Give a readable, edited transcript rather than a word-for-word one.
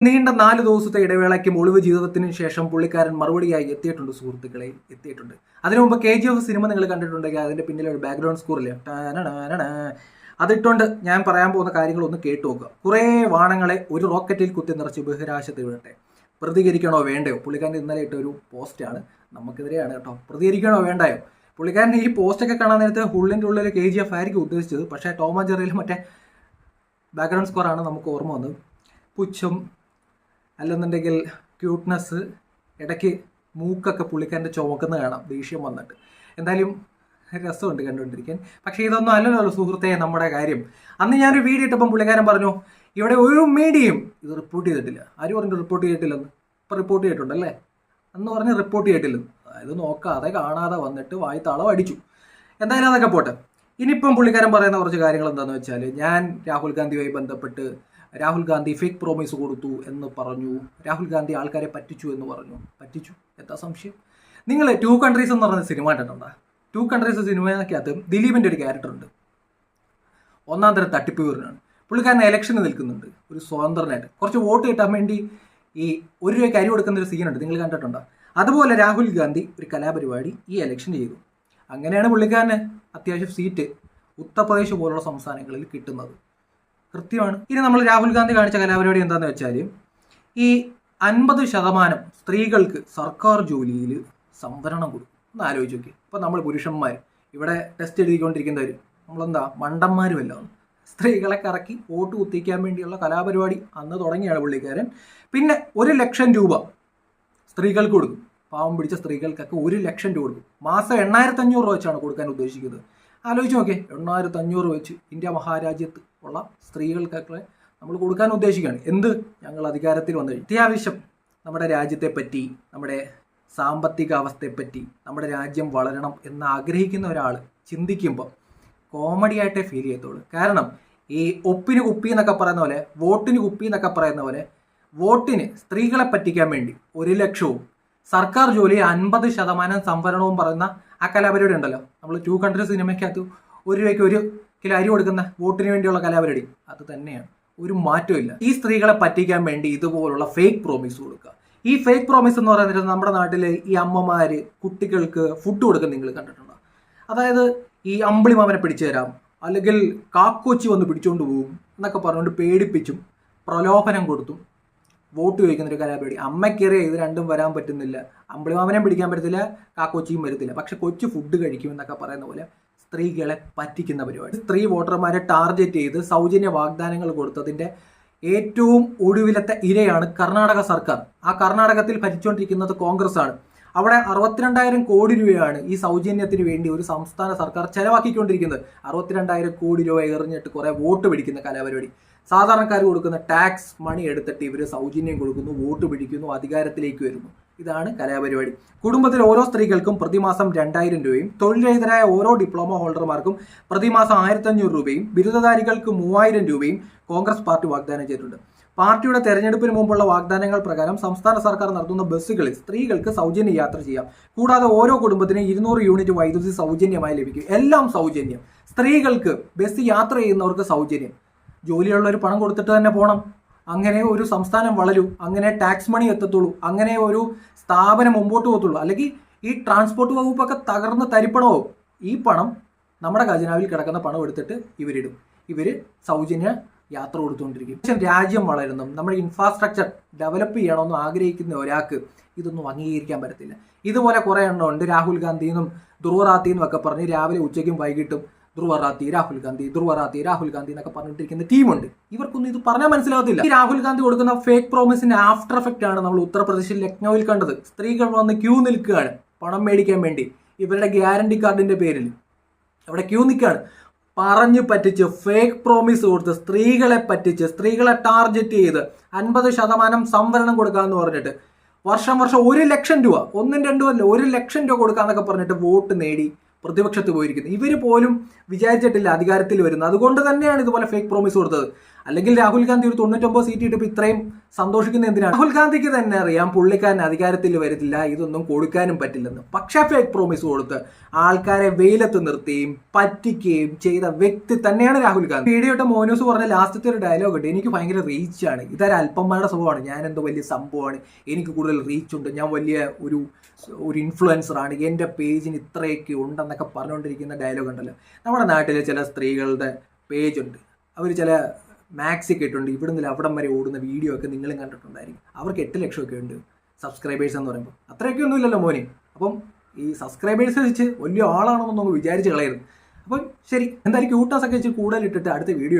നീണ്ട 4 ദിവസത്തെ ഇടവേളയ്ക്കും ഒളിവ് ജീവിതത്തിനു ശേഷം പുള്ളിക്കാരൻ മറുപടിയായി എത്തിയിട്ടുണ്ട് സുഹൃത്തുക്കളെ, എത്തിയിട്ടുണ്ട്. അതിനു മുമ്പ് KGF സിനിമ നിങ്ങൾ കണ്ടിട്ടുണ്ടെങ്കിൽ അതിന്റെ പിന്നിലെ ഒരു ബാക്ക്ഗ്രൗണ്ട് സ്കോറില്ലേ, അതിട്ടുകൊണ്ട് ഞാൻ പറയാൻ പോകുന്ന കാര്യങ്ങളൊന്ന് കേട്ടു നോക്കുക. കുറേ വാണങ്ങളെ ഒരു റോക്കറ്റിൽ കുത്തി നിറച്ച് ബഹിരാകാശത്ത് വിടട്ടെ. പ്രതികരിക്കണോ വേണ്ടയോ? പുള്ളിക്കാരൻ ഇന്നലെ ഇട്ട ഒരു പോസ്റ്റാണ്, നമുക്കെതിരെയാണ് കേട്ടോ. പ്രതികരിക്കണോ വേണ്ടയോ? പുള്ളിക്കാരൻ ഈ പോസ്റ്റൊക്കെ കാണാൻ നേരത്തെ ഉള്ളിൻ്റെ ഉള്ളിൽ KGF ആയിരിക്കും ഉദ്ദേശിച്ചത്. പക്ഷേ ടോം ആൻഡ് ജെറിയിൽ മറ്റേ ബാക്ക്ഗ്രൗണ്ട് സ്കോറാണ് നമുക്ക് ഓർമ്മ വന്നത്. പുച്ഛം അല്ലെന്നുണ്ടെങ്കിൽ ക്യൂട്ട്നെസ്, ഇടയ്ക്ക് മൂക്കൊക്കെ പുള്ളിക്കാരൻ്റെ ചുമക്കുന്ന കാണാം ദേഷ്യം വന്നിട്ട്. എന്തായാലും രസമുണ്ട് കണ്ടുകൊണ്ടിരിക്കാൻ. പക്ഷേ ഇതൊന്നും അല്ലല്ലോ സുഹൃത്തെ നമ്മുടെ കാര്യം. അന്ന് ഞാനൊരു വീഡിയോ ഇട്ടപ്പം പുള്ളിക്കാരൻ പറഞ്ഞു ഇവിടെ ഒരു മീഡിയയും ഇത് റിപ്പോർട്ട് ചെയ്തിട്ടില്ല. ആര് പറഞ്ഞു റിപ്പോർട്ട് ചെയ്തിട്ടില്ലെന്ന്? ഇപ്പം റിപ്പോർട്ട് ചെയ്തിട്ടുണ്ടല്ലേ? അന്ന് പറഞ്ഞ് റിപ്പോർട്ട് ചെയ്തിട്ടില്ലെന്ന്. അതായത് നോക്കാതെ കാണാതെ വന്നിട്ട് വായ്ത്താളം അടിച്ചു. എന്തായാലും അതൊക്കെ പോട്ടെ. ഇനിയിപ്പം പുള്ളിക്കാരൻ പറയുന്ന കുറച്ച് കാര്യങ്ങൾ എന്താണെന്ന് വെച്ചാൽ, ഞാൻ രാഹുൽ ഗാന്ധിയുമായി ബന്ധപ്പെട്ട് രാഹുൽ ഗാന്ധി ഫേക്ക് പ്രോമിസ് കൊടുത്തു എന്ന് പറഞ്ഞു, രാഹുൽ ഗാന്ധി ആൾക്കാരെ പറ്റിച്ചു എന്ന് പറഞ്ഞു. പറ്റിച്ചു? എന്താ സംശയം? നിങ്ങൾ 2 കൺട്രീസ് എന്ന് പറഞ്ഞ സിനിമ കണ്ടിട്ടുണ്ടോ? 2 കൺട്രീസ് സിനിമയ്ക്കകത്ത് ദിലീപിൻ്റെ ഒരു ക്യാരക്ടറുണ്ട്. ഒന്നാം തരം തട്ടിപ്പുകാരനാണ്. പുള്ളിക്കാരൻ ഇലക്ഷന് നിൽക്കുന്നുണ്ട് ഒരു സ്വതന്ത്രനായിട്ട്. കുറച്ച് വോട്ട് കിട്ടാൻ വേണ്ടി ഈ 1 രൂപയ്ക്ക് അരി കൊടുക്കുന്ന ഒരു സീനുണ്ട്, നിങ്ങൾ കണ്ടിട്ടുണ്ടോ? അതുപോലെ രാഹുൽ ഗാന്ധി ഒരു കലാപരിപാടി ഈ ഇലക്ഷൻ ചെയ്തു. അങ്ങനെയാണ് പുള്ളിക്കാരന് അത്യാവശ്യം സീറ്റ് ഉത്തർപ്രദേശ് പോലുള്ള സംസ്ഥാനങ്ങളിൽ കിട്ടുന്നത്. കൃത്യമാണ്. ഇനി നമ്മൾ രാഹുൽ ഗാന്ധി കാണിച്ച കലാപരിപാടി എന്താണെന്ന് വെച്ചാൽ, ഈ 50% സ്ത്രീകൾക്ക് സർക്കാർ ജോലിയിൽ സംവരണം കൊടുക്കും. ഒന്ന് ആലോചിച്ച് നോക്കി. ഇപ്പം നമ്മൾ പുരുഷന്മാർ ഇവിടെ ടെസ്റ്റ് എഴുതിക്കൊണ്ടിരിക്കുന്നവർ നമ്മളെന്താ മണ്ടന്മാരുമല്ലോ. സ്ത്രീകളെ കറക്കി വോട്ട് കുത്തിക്കാൻ വേണ്ടിയുള്ള കലാപരിപാടി അന്ന് തുടങ്ങിയാണ് പുള്ളിക്കാരൻ. പിന്നെ 1 ലക്ഷം രൂപ സ്ത്രീകൾക്ക് കൊടുക്കും. പാവം പിടിച്ച സ്ത്രീകൾക്കൊക്കെ 1 ലക്ഷം രൂപ കൊടുക്കും. മാസം 8500 രൂപ വെച്ചാണ് കൊടുക്കാൻ ഉദ്ദേശിക്കുന്നത്. ആലോചിച്ച് നോക്കിയേ, 8500 വെച്ച് ഇന്ത്യ മഹാരാജ്യത്ത് ഉള്ള സ്ത്രീകൾക്കൊക്കെ നമ്മൾ കൊടുക്കാൻ ഉദ്ദേശിക്കുകയാണ്. എന്ത്? ഞങ്ങൾ അധികാരത്തിൽ വന്നു കഴിഞ്ഞു. അത്യാവശ്യം നമ്മുടെ രാജ്യത്തെ പറ്റി, നമ്മുടെ സാമ്പത്തിക അവസ്ഥയെപ്പറ്റി, നമ്മുടെ രാജ്യം വളരണം എന്ന് ആഗ്രഹിക്കുന്ന ഒരാൾ ചിന്തിക്കുമ്പോൾ കോമഡി ആയിട്ടേ ഫീൽ ചെയ്യത്തുള്ളൂ. കാരണം ഈ ഒപ്പിന് കുപ്പി എന്നൊക്കെ പറയുന്ന പോലെ, വോട്ടിന് കുപ്പി എന്നൊക്കെ പറയുന്ന പോലെ, വോട്ടിന് സ്ത്രീകളെ പറ്റിക്കാൻ വേണ്ടി 1 ലക്ഷവും സർക്കാർ ജോലി 50% സംവരണവും പറയുന്ന ആ കലാപരിപാടി ഉണ്ടല്ലോ. നമ്മൾ 2 കൺട്രീസ് സിനിമയ്ക്കകത്ത് 1 രൂപയ്ക്ക് 1 കിലോ അരി കൊടുക്കുന്ന വോട്ടിന് വേണ്ടിയുള്ള കലാപരിപാടി അത് തന്നെയാണ്. ഒരു മാറ്റമില്ല. ഈ സ്ത്രീകളെ പറ്റിക്കാൻ വേണ്ടി ഇതുപോലുള്ള ഫേക്ക് പ്രോമിസ് കൊടുക്കുക. ഈ ഫേക്ക് പ്രോമിസ് എന്ന് പറയുന്നത് നമ്മുടെ നാട്ടിൽ ഈ അമ്മമാര് കുട്ടികൾക്ക് ഫുഡ് കൊടുക്കുന്ന നിങ്ങൾ കണ്ടിട്ടുണ്ടോ? അതായത് ഈ അമ്പിളി മാമനെ പിടിച്ചു തരാം, അല്ലെങ്കിൽ കാക്കോച്ചി വന്ന് പിടിച്ചുകൊണ്ട് പോകും എന്നൊക്കെ പറഞ്ഞുകൊണ്ട് പേടിപ്പിച്ചും പ്രലോഭനം കൊടുത്തും വോട്ട് ചോദിക്കുന്ന ഒരു കലാപരിപാടി. അമ്മയ്ക്കേറിയ ഇത് രണ്ടും വരാൻ പറ്റുന്നില്ല. അമ്പിളിമാമനെയും പിടിക്കാൻ പറ്റത്തില്ല, കാക്കോച്ചിയും വരത്തില്ല. പക്ഷെ കൊച്ചു ഫുഡ് കഴിക്കുമെന്നൊക്കെ പറയുന്ന പോലെ സ്ത്രീകളെ പറ്റിക്കുന്ന പരിപാടി. സ്ത്രീ വോട്ടർമാരെ ടാർഗറ്റ് ചെയ്ത് സൗജന്യ വാഗ്ദാനങ്ങൾ കൊടുത്തതിൻ്റെ ഏറ്റവും ഒടുവിലത്തെ ഇരയാണ് കർണാടക സർക്കാർ. ആ കർണാടകത്തിൽ ഭരിച്ചുകൊണ്ടിരിക്കുന്നത് കോൺഗ്രസ് ആണ്. അവിടെ 62,000 കോടി രൂപയാണ് ഈ സൗജന്യത്തിന് വേണ്ടി ഒരു സംസ്ഥാന സർക്കാർ ചെലവാക്കിക്കൊണ്ടിരിക്കുന്നത്. 62,000 കോടി രൂപ എറിഞ്ഞിട്ട് കുറെ വോട്ട് പിടിക്കുന്ന കലാപരിപാടി. സാധാരണക്കാർ കൊടുക്കുന്ന ടാക്സ് മണി എടുത്തിട്ട് ഇവർ സൗജന്യം കൊടുക്കുന്നു, വോട്ട് പിടിക്കുന്നു, അധികാരത്തിലേക്ക് വരുന്നു. ഇതാണ് കലാപരിപാടി. കുടുംബത്തിൽ ഓരോ സ്ത്രീകൾക്കും പ്രതിമാസം 2,000 രൂപയും, തൊഴിൽരഹിതരായ ഓരോ ഡിപ്ലോമ ഹോൾഡർമാർക്കും പ്രതിമാസം 1,500 രൂപയും, ബിരുദധാരികൾക്ക് 3,000 രൂപയും കോൺഗ്രസ് പാർട്ടി വാഗ്ദാനം ചെയ്തിട്ടുണ്ട്. പാർട്ടിയുടെ തെരഞ്ഞെടുപ്പിന് മുമ്പുള്ള വാഗ്ദാനങ്ങൾ പ്രകാരം സംസ്ഥാന സർക്കാർ നടത്തുന്ന ബസ്സുകളിൽ സ്ത്രീകൾക്ക് സൗജന്യ യാത്ര ചെയ്യാം. കൂടാതെ ഓരോ കുടുംബത്തിനും 200 യൂണിറ്റ് വൈദ്യുതി സൗജന്യമായി ലഭിക്കും. എല്ലാം സൗജന്യം. സ്ത്രീകൾക്ക് ബസ് യാത്ര ചെയ്യുന്നവർക്ക് സൗജന്യം. ജോലിയുള്ളവർ പണം കൊടുത്തിട്ട് തന്നെ പോകണം. അങ്ങനെ ഒരു സംസ്ഥാനം വളരൂ, അങ്ങനെ ടാക്സ് മണി എത്തത്തുള്ളൂ, അങ്ങനെ ഒരു സ്ഥാപനം മുമ്പോട്ട് പോകത്തുള്ളൂ. അല്ലെങ്കിൽ ഈ ട്രാൻസ്പോർട്ട് വകുപ്പൊക്കെ തകർന്ന് തരിപ്പണമാവും. ഈ പണം നമ്മുടെ ഖജനാവിൽ കിടക്കുന്ന പണം എടുത്തിട്ട് ഇവരിടും. ഇവർ സൗജന്യ യാത്ര കൊടുത്തുകൊണ്ടിരിക്കും. പക്ഷേ രാജ്യം വളരുന്നു, നമ്മുടെ ഇൻഫ്രാസ്ട്രക്ചർ ഡെവലപ്പ് ചെയ്യണമെന്ന് ആഗ്രഹിക്കുന്ന ഒരാൾക്ക് ഇതൊന്നും അംഗീകരിക്കാൻ പറ്റത്തില്ല. ഇതുപോലെ കുറേ എണ്ണം ഉണ്ട്. രാഹുൽ ഗാന്ധിന്നും ധ്രുവറാത്തിന്നും ഒക്കെ പറഞ്ഞ് രാവിലെ ഉച്ചയ്ക്കും വൈകിട്ടും ധ്രുവറാത്തി രാഹുൽ ഗാന്ധി, ധ്രുവറാത്തി രാഹുൽ ഗാന്ധി എന്നൊക്കെ പറഞ്ഞിട്ടിരിക്കുന്ന ടീമുണ്ട്. ഇവർക്കൊന്നും ഇത് പറഞ്ഞാൽ മനസ്സിലാകത്തില്ല. ഈ രാഹുൽ ഗാന്ധി കൊടുക്കുന്ന ഫേക്ക് പ്രോമിസിന്റെ ആഫ്റ്റർ എഫക്റ്റ് ആണ് നമ്മൾ ഉത്തർപ്രദേശിൽ ലക്നൌവിൽ കണ്ടത്. സ്ത്രീകൾ വന്ന് ക്യൂ നിൽക്കുകയാണ് പണം മേടിക്കാൻ വേണ്ടി. ഇവരുടെ ഗ്യാരണ്ടി കാർഡിന്റെ പേരിൽ അവിടെ ക്യൂ നിൽക്കുകയാണ്. പറഞ്ഞു പറ്റിച്ച് ഫേക്ക് പ്രോമിസ് കൊടുത്ത് സ്ത്രീകളെ പറ്റിച്ച്, സ്ത്രീകളെ ടാർഗറ്റ് ചെയ്ത് 50% സംവരണം കൊടുക്കാമെന്ന് പറഞ്ഞിട്ട് വർഷം 1 ലക്ഷം രൂപ, 1ഉം 2ഉം അല്ല 1 ലക്ഷം രൂപ കൊടുക്കാന്നൊക്കെ പറഞ്ഞിട്ട് വോട്ട് നേടി പ്രതിപക്ഷത്ത് പോയിരിക്കുന്നത്. ഇവർ പോലും വിചാരിച്ചിട്ടില്ല അധികാരത്തിൽ വരുന്നത്. അതുകൊണ്ട് തന്നെയാണ് ഇതുപോലെ ഫേക്ക് പ്രോമിസ് കൊടുത്തത്. അല്ലെങ്കിൽ രാഹുൽ ഗാന്ധി ഒരു 99 സീറ്റ് കിട്ടിയപ്പോൾ ഇത്രയും സന്തോഷിക്കുന്ന എന്തിനാണ്? രാഹുൽ ഗാന്ധിക്ക് തന്നെ അറിയാം പുള്ളിക്കാരൻ അധികാരത്തിൽ വരത്തില്ല, ഇതൊന്നും കൊടുക്കാനും പറ്റില്ലെന്ന്. പക്ഷേ ഫേക്ക് പ്രോമിസ് കൊടുത്ത് ആൾക്കാരെ വെയിലത്ത് നിർത്തുകയും പറ്റിക്കുകയും ചെയ്ത വ്യക്തി തന്നെയാണ് രാഹുൽ ഗാന്ധി. വീഡിയോ ഇട്ട മോനൂസ് പറഞ്ഞ ലാസ്റ്റത്തെ ഒരു ഡയലോഗ് ഉണ്ട്, എനിക്ക് ഭയങ്കര റീച്ചാണ്, ഇതൊരു അല്പന്മാരുടെ സ്വഭാവമാണ്, ഞാൻ എന്തോ വലിയ സംഭവമാണ്, എനിക്ക് കൂടുതൽ റീച്ച് ഉണ്ട്, ഞാൻ വലിയ ഒരു ഇൻഫ്ലുവൻസറാണ്, എൻ്റെ പേജിന് ഇത്രയൊക്കെ ഉണ്ടെന്നൊക്കെ പറഞ്ഞുകൊണ്ടിരിക്കുന്ന ഡയലോഗ് ഉണ്ടല്ലോ. നമ്മുടെ നാട്ടിലെ ചില സ്ത്രീകളുടെ പേജുണ്ട്, അവർ ചില മാക്സൊക്കെ ഇട്ടുണ്ട്, ഇവിടുന്ന് അവിടം വരെ ഓടുന്ന വീഡിയോ ഒക്കെ നിങ്ങളും കണ്ടിട്ടുണ്ടായിരിക്കും. അവർക്ക് 8 ലക്ഷമൊക്കെ ഉണ്ട് സബ്സ്ക്രൈബേഴ്സ് എന്ന് പറയുമ്പോൾ. അത്രയൊക്കെ ഒന്നും ഇല്ലല്ലോ മോനെ. അപ്പം ഈ സബ്സ്ക്രൈബേഴ്സ് വെച്ച് വലിയ ആളാണെന്നൊന്നും വിചാരിച്ച് കളയരുത്. അപ്പം ശരി, എന്തായാലും ക്യൂട്ടാസൊക്കെ വെച്ച് കൂടുതൽ ഇട്ടിട്ട് അടുത്ത വീഡിയോ